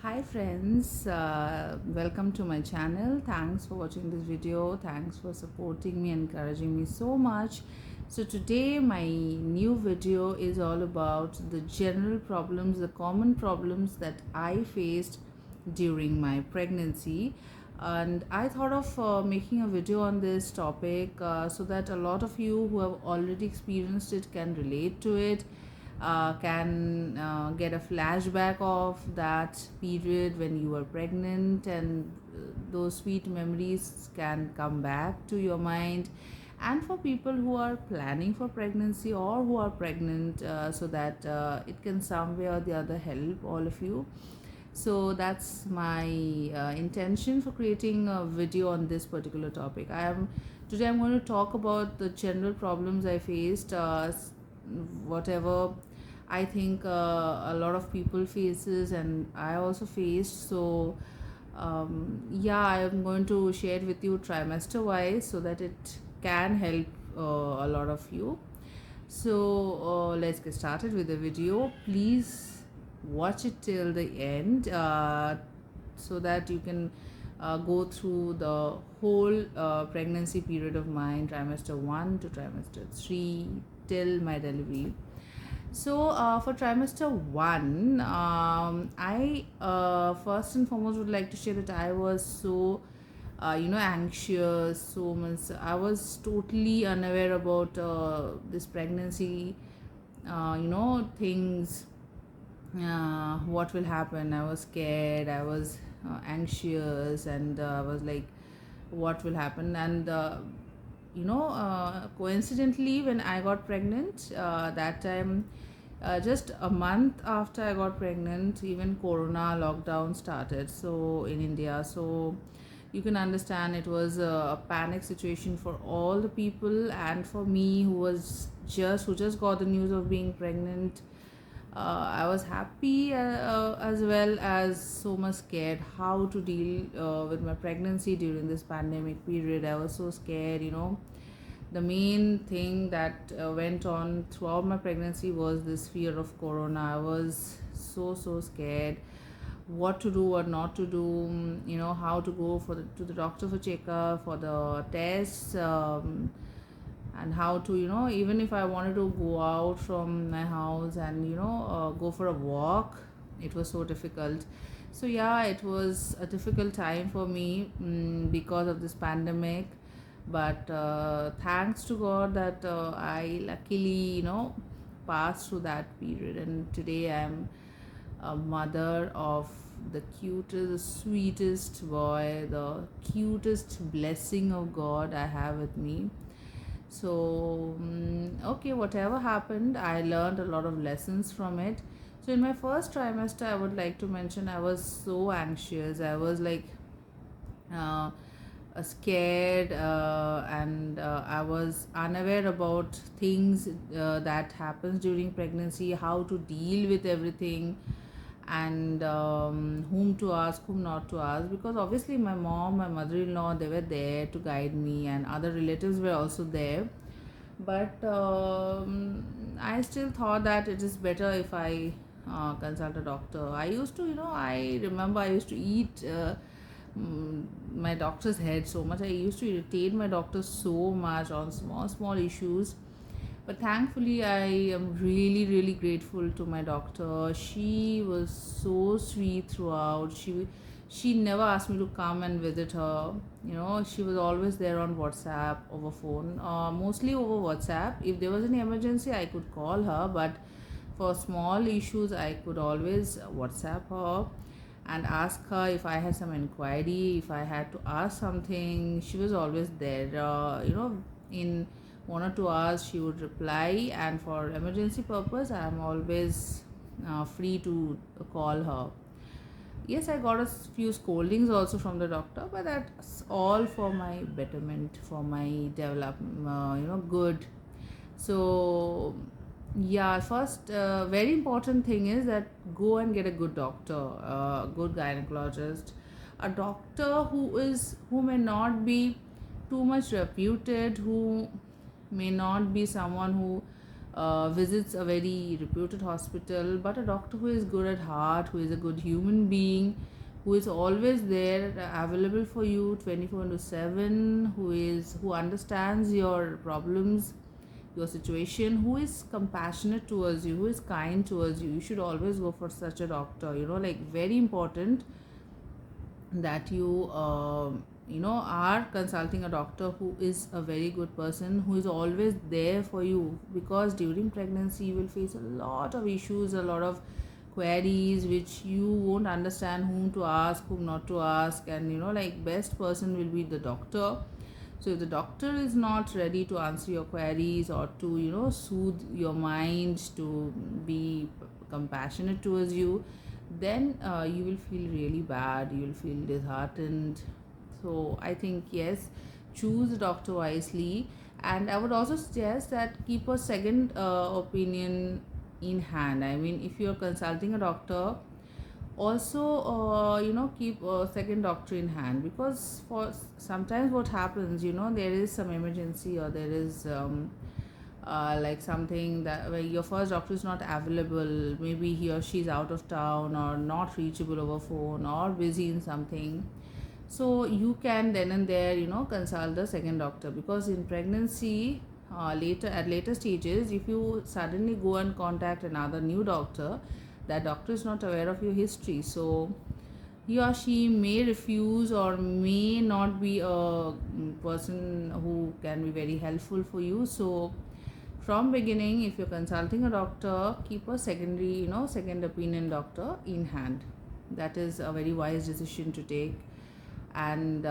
Hi friends, welcome to my channel. Thanks for watching this video. Thanks for supporting me, encouraging me so much. So today my new video is all about the general problems, the common problems that I faced during my pregnancy. And I thought of making a video on this topic so that a lot of you who have already experienced it can relate to it, can get a flashback of that period when you were pregnant, and those sweet memories can come back to your mind. And for people who are planning for pregnancy or who are pregnant, so that it can some way or the other help all of you. So that's my intention for creating a video on this particular topic. Today I'm going to talk about the general problems I faced, whatever I think a lot of people faces and I also faced. So yeah, I am going to share it with you trimester wise so that it can help a lot of you. So let's get started with the video. Please watch it till the end, so that you can go through the whole pregnancy period of mine, trimester 1 to trimester 3 till my delivery. So, for trimester 1, I first and foremost would like to share that I was so, anxious, so much. I was totally unaware about this pregnancy, things, what will happen. I was scared, I was anxious, and I was like, what will happen? And coincidentally, when I got pregnant, that time, just a month after I got pregnant, even Corona lockdown started. So in India, so you can understand it was a panic situation for all the people, and for me who just got the news of being pregnant. I was happy, as well as so much scared how to deal with my pregnancy during this pandemic period. I was so scared. The main thing that went on throughout my pregnancy was this fear of corona. I was so scared what to do, what not to do, how to go to the doctor for checkup, for the tests, and how to, even if I wanted to go out from my house and go for a walk, it was so difficult. So yeah, it was a difficult time for me, because of this pandemic. But thanks to god that I luckily passed through that period, and today I'm a mother of the cutest, sweetest boy, the cutest blessing of god I have with me. So okay, whatever happened, I learned a lot of lessons from it. So in my first trimester, I would like to mention I was so anxious. I was like, uh, scared, and I was unaware about things that happens during pregnancy, how to deal with everything, and whom to ask, whom not to ask, because obviously my mom, my mother-in-law, they were there to guide me, and other relatives were also there. But I still thought that it is better if I consult a doctor. I used to, I remember I used to eat my doctor's head so much. I used to irritate my doctor so much on small issues. But thankfully, I am really grateful to my doctor. She was so sweet throughout. She never asked me to come and visit her. She was always there on WhatsApp, over phone, mostly over WhatsApp. If there was any emergency, I could call her, but for small issues, I could always WhatsApp her and ask her if I had some inquiry, if I had to ask something. She was always there. In 1 or 2 hours, she would reply, and for emergency purpose, I am always free to call her. Yes, I got a few scoldings also from the doctor, but that's all for my betterment, for my development, good. So yeah, first, very important thing is that go and get a good doctor, a good gynecologist, a doctor who may not be too much reputed, who may not be someone who visits a very reputed hospital, but a doctor who is good at heart, who is a good human being, who is always there available for you 24 into 7, who understands your problems, your situation, who is compassionate towards you, who is kind towards you. You should always go for such a doctor, like very important that you are consulting a doctor who is a very good person, who is always there for you, because during pregnancy you will face a lot of issues, a lot of queries which you won't understand whom to ask, whom not to ask, and like best person will be the doctor. So if the doctor is not ready to answer your queries, or to soothe your mind, to be compassionate towards you, then you will feel really bad, you will feel disheartened. So I think, yes, choose a doctor wisely. And I would also suggest that keep a second opinion in hand. I mean, if you're consulting a doctor, also keep a second doctor in hand, because for sometimes what happens, there is some emergency, or there is like something that where your first doctor is not available, maybe he or she is out of town, or not reachable over phone, or busy in something. So you can then and there consult the second doctor, because in pregnancy, later stages, if you suddenly go and contact another new doctor, that doctor is not aware of your history, so he or she may refuse, or may not be a person who can be very helpful for you. So from beginning, if you're consulting a doctor, keep a second opinion doctor in hand. That is a very wise decision to take. And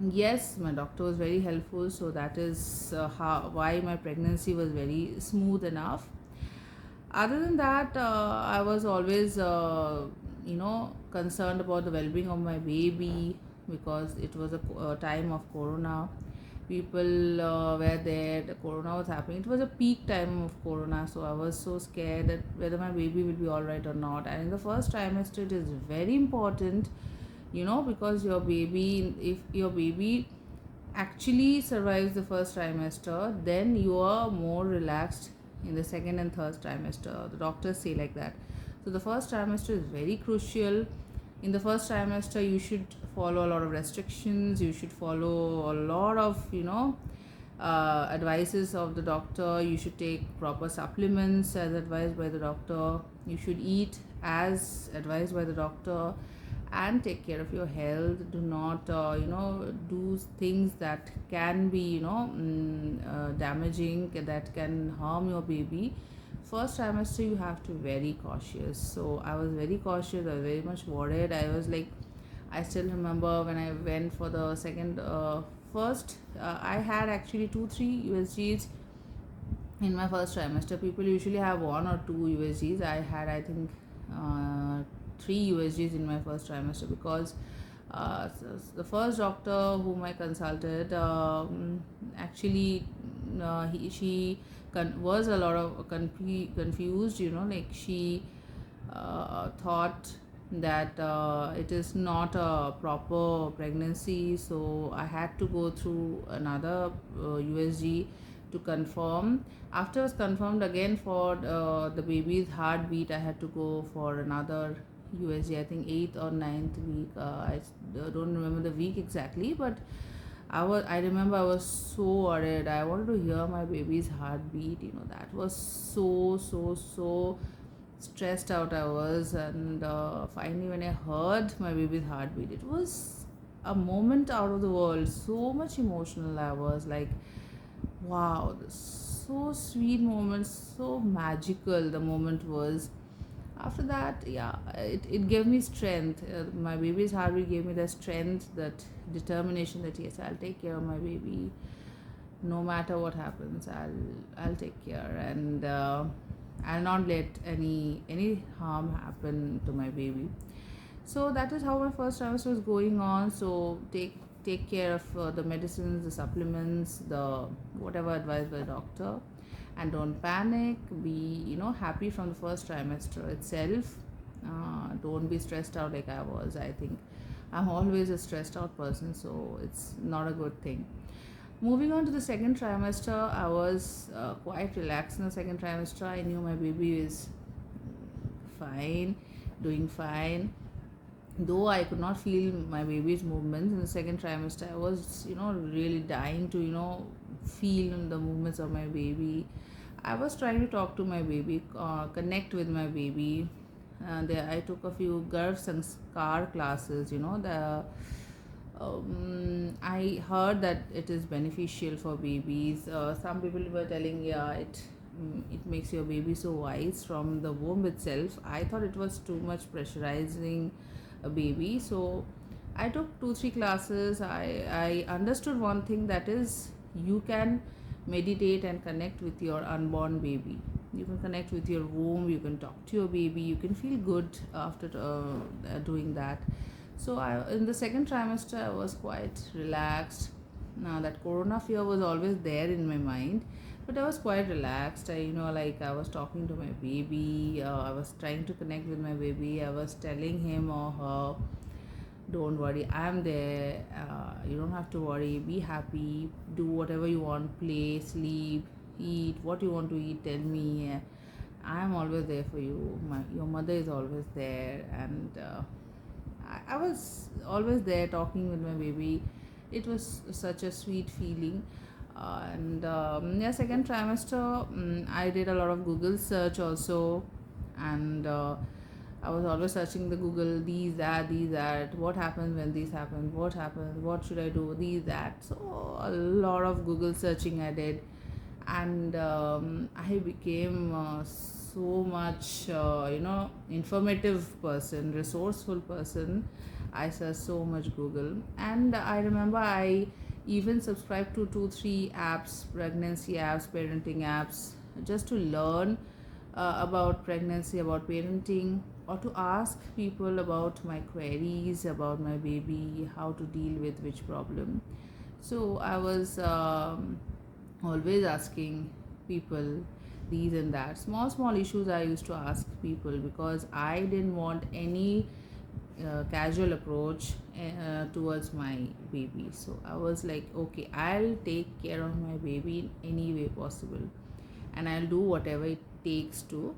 yes, my doctor was very helpful, so that is why my pregnancy was very smooth enough. Other than that, I was always concerned about the well-being of my baby, because it was a time of corona. People were there, the corona was happening, it was a peak time of corona, so I was so scared that whether my baby will be all right or not. And in the first trimester, it is very important, because your baby, if your baby actually survives the first trimester, then you are more relaxed in the second and third trimester. The doctors say like that. So the first trimester is very crucial. In the first trimester, you should follow a lot of restrictions, you should follow a lot of advices of the doctor. You should take proper supplements as advised by the doctor. You should eat as advised by the doctor, and take care of your health. Do not do things that can be damaging, that can harm your baby. First trimester, you have to be very cautious. So I was very cautious, I was very much worried. I was like, I still remember when I went for the second first I had actually 2-3 USGs in my first trimester. People usually have 1 or 2 USGs. I had, I think, 3 USGs in my first trimester, because the first doctor whom I consulted, actually, she was a lot of confused, like she thought that it is not a proper pregnancy. So I had to go through another USG to confirm. After it was confirmed again for the baby's heartbeat, I had to go for another USG, I think 8th or 9th week. Don't remember the week exactly, but I remember I was so worried. I wanted to hear my baby's heartbeat. That was so stressed out I was. And finally, when I heard my baby's heartbeat, it was a moment out of the world. So much emotional I was, like, wow, so sweet moment, so magical the moment was. After that, yeah, it gave me strength. My baby's heartbeat gave me the strength, that determination, that yes, I'll take care of my baby, no matter what happens. I'll take care, and I'll not let any harm happen to my baby. So that is how my first trimester was going on. So take care of the medicines, the supplements, the whatever advised by the doctor, and don't panic. Be happy from the first trimester itself. Don't be stressed out like I was. I think I'm always a stressed out person, so it's not a good thing. Moving on to the second trimester, I was quite relaxed in the second trimester. I knew my baby is fine, doing fine. Though I could not feel my baby's movements in the second trimester, I was, really dying to, feel the movements of my baby. I was trying to talk to my baby, connect with my baby. There, I took a few Garv Sanskar classes. I heard that it is beneficial for babies. Some people were telling, yeah, it makes your baby so wise from the womb itself. I thought it was too much pressurizing a baby. So I took 2 3 classes. I understood one thing, that is, you can meditate and connect with your unborn baby. You can connect with your womb, you can talk to your baby, you can feel good after doing that. So in the second trimester, I was quite relaxed. Now that corona fear was always there in my mind, but I was quite relaxed. I was talking to my baby. I was trying to connect with my baby. I was telling him or her, "Don't worry, I'm there. You don't have to worry. Be happy. Do whatever you want. Play, sleep, eat. What you want to eat, tell me. I am always there for you. Your mother is always there." And I was always there talking with my baby. It was such a sweet feeling. And yeah, second trimester, I did a lot of Google search also. And I was always searching the Google, these, that, these, that, what happens when these happen, what happens, what should I do, these, that. So a lot of Google searching I did. And I became so much, informative person, resourceful person. I searched so much Google. And I remember I even subscribed to 2 3 apps, pregnancy apps, parenting apps, just to learn about pregnancy, about parenting, or to ask people about my queries about my baby, how to deal with which problem. So I was always asking people these and that. Small, small issues I used to ask people, because I didn't want any casual approach towards my baby. So I was like, okay, I'll take care of my baby in any way possible, and I'll do whatever it takes to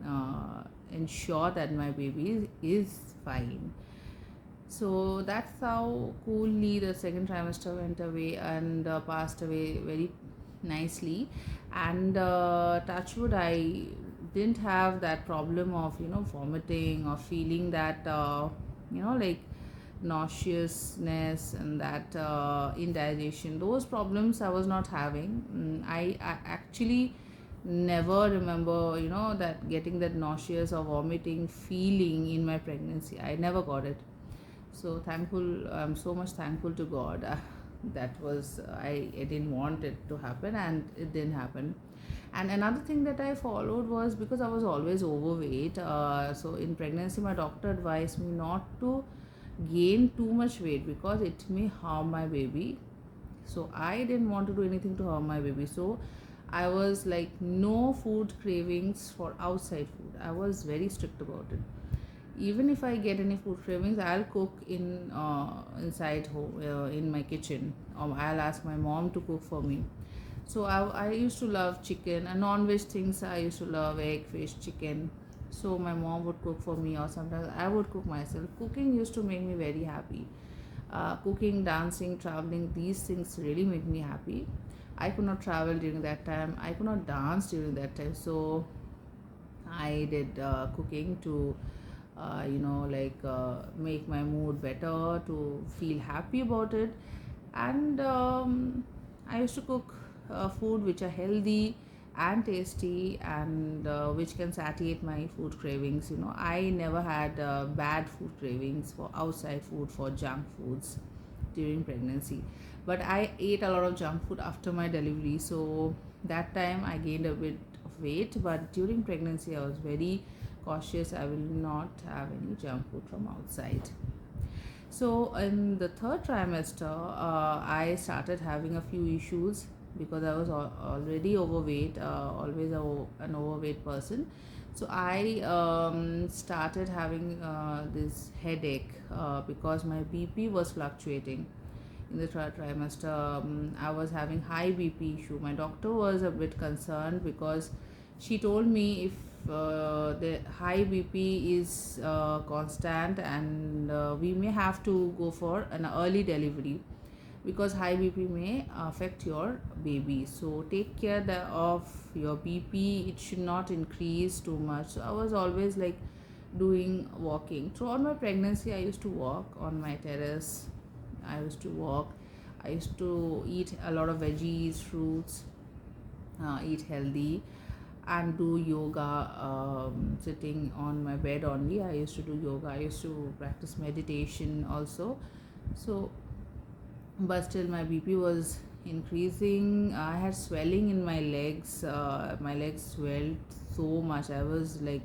uh, ensure that my baby is fine. So that's how coolly the second trimester went away and passed away very nicely. And touchwood, I didn't have that problem of vomiting or feeling that like nauseousness and that indigestion. Those problems I was not having. I actually never remember that getting that nauseous or vomiting feeling in my pregnancy. I never got it. So thankful, I'm so much thankful to God. That was, I didn't want it to happen, and it didn't happen. And another thing that I followed was, because I was always overweight, so in pregnancy my doctor advised me not to gain too much weight because it may harm my baby. So I didn't want to do anything to harm my baby. So I was like, no food cravings for outside food. I was very strict about it. Even if I get any food cravings, I'll cook inside home, in my kitchen, or I'll ask my mom to cook for me. So I used to love chicken and non-veg things. I used to love egg, fish, chicken. So my mom would cook for me, or sometimes I would cook myself. Cooking used to make me very happy. Cooking, dancing, traveling, these things really make me happy. I could not travel during that time. I could not dance during that time. So I did cooking to, make my mood better, to feel happy about it. And I used to cook food which are healthy and tasty, and which can satiate my food cravings. I never had bad food cravings for outside food, for junk foods during pregnancy. But I ate a lot of junk food after my delivery, so that time I gained a bit of weight. But during pregnancy, I was very cautious. I will not have any junk food from outside. So in the third trimester, I started having a few issues, because I was already overweight, always an overweight person. So I started having this headache, because my BP was fluctuating. in the third trimester. I was having high BP issue. My doctor was a bit concerned because she told me if the high BP is constant, and we may have to go for an early delivery because high BP may affect your baby. So take care of your BP. It should not increase too much. So I was always like doing walking throughout my pregnancy. I used to walk on my terrace. I used to walk. I used to eat a lot of veggies, fruits, eat healthy, and do yoga, sitting on my bed only. I used to do yoga. I used to practice meditation also. So but still my BP was increasing. I had swelling in my legs. My legs swelled so much. I was like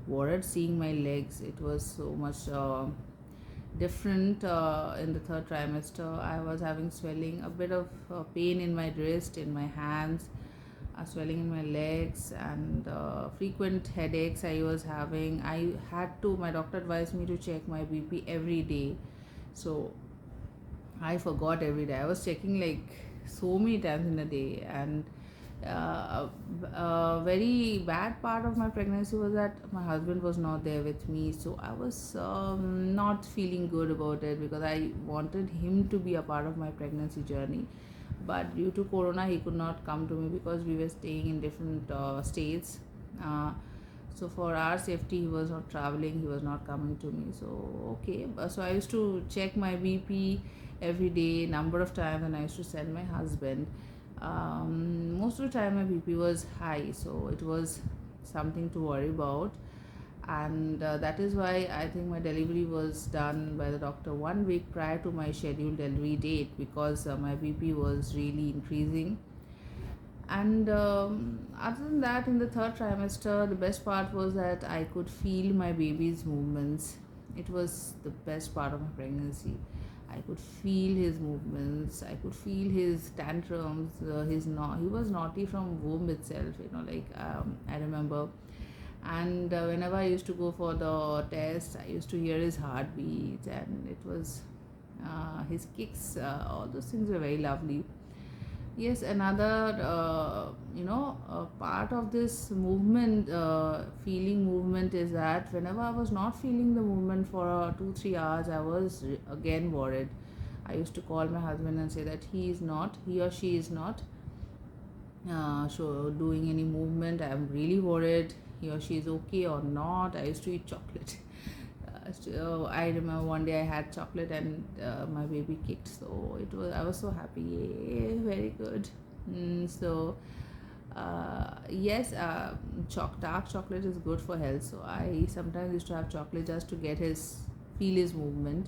worried seeing my legs. It was so much different in the third trimester. I was having swelling, a bit of pain in my wrist, in my hands, swelling in my legs, and frequent headaches I was having. I had to, my doctor advised me to check my BP every day. So I forgot every day. I was checking like so many times in a day, and a very bad part of my pregnancy was that my husband was not there with me. So I was not feeling good about it because I wanted him to be a part of my pregnancy journey. But due to Corona, he could not come to me because we were staying in different states. Uh, so for our safety, he was not traveling. He was not coming to me. So okay, so I used to check my BP every day, number of times, and I used to send my husband. Most of the time, my BP was high, so it was something to worry about, and that is why I think my delivery was done by the doctor 1 week prior to my scheduled delivery date because my BP was really increasing. And other than that, in the third trimester, the best part was that I could feel my baby's movements. It was the best part of my pregnancy. I could feel his movements. I could feel his tantrums. He was naughty from womb itself. I remember. And whenever I used to go for the test, I used to hear his heartbeat, and it was his kicks. All those things were very lovely. Yes, another part of this movement, feeling movement, is that whenever I was not feeling the movement for 2 3 hours, I was again worried. I used to call my husband and say that he or she is not doing any movement. I'm really worried. He or she is okay or not. I used to eat chocolate. So I remember one day I had chocolate, and my baby kicked. So I was so happy. Yay, very good. So yes, dark chocolate is good for health. So I sometimes used to have chocolate just to feel his movement.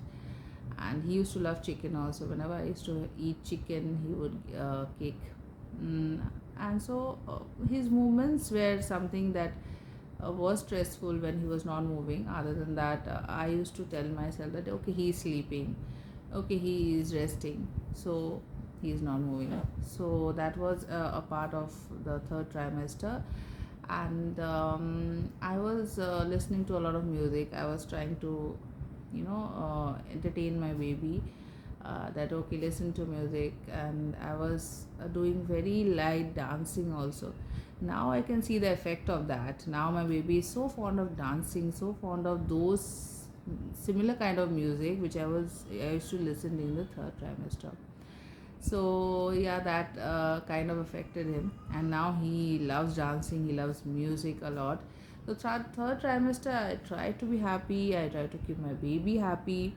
And he used to love chicken also. Whenever I used to eat chicken, he would kick. Mm, and so his movements were something that was stressful when he was not moving. Other than that, I used to tell myself that okay, he is sleeping, okay, he is resting, so he is not moving. So that was a part of the third trimester. And I was listening to a lot of music. I was trying to entertain my baby, that okay, listen to music, and I was doing very light dancing also. Now I can see the effect of that. Now my baby is so fond of dancing, so fond of those similar kind of music which I used to listen in the third trimester. So yeah, that kind of affected him, and now he loves dancing, he loves music a lot. So third trimester, I try to be happy, I try to keep my baby happy.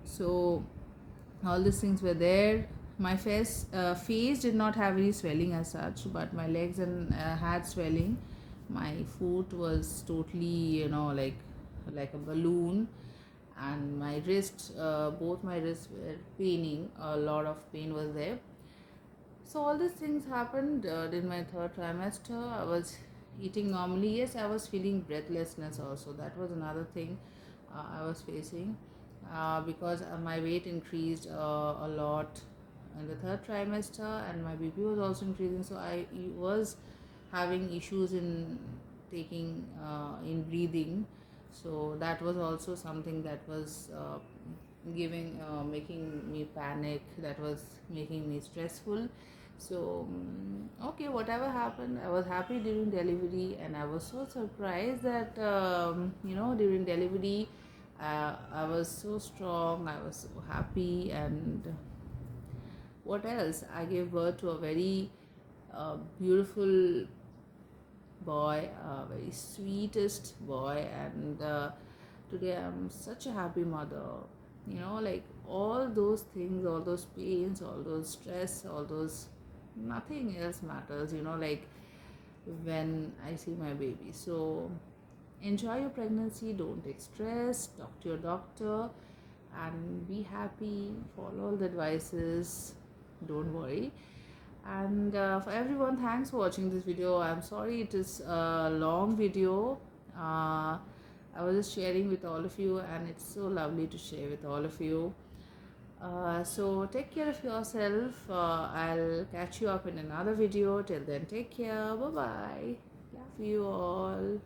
So all these things were there. My face did not have any swelling as such, but my legs and had swelling. My foot was totally, like a balloon, and my wrist, both my wrists were paining. A lot of pain was there. So all these things happened in my third trimester. I was eating normally. Yes, I was feeling breathlessness also. That was another thing I was facing because my weight increased a lot in the third trimester, and my BP was also increasing. So I was having issues in breathing. So that was also something that was making me panic, that was making me stressful. So okay, whatever happened, I was happy during delivery, and I was so surprised that during delivery I was so strong, I was so happy. And what else, I gave birth to a very beautiful boy, a very sweetest boy. And today I'm such a happy mother. Like all those things, all those pains, all those stress, all those, nothing else matters, like when I see my baby. So enjoy your pregnancy, don't take stress, talk to your doctor, and be happy. Follow all the advices, don't worry. And for everyone, thanks for watching this video. I'm sorry it is a long video. I was just sharing with all of you, and it's so lovely to share with all of you. So take care of yourself. I'll catch you up in another video. Till then, take care. Bye bye. Love you all.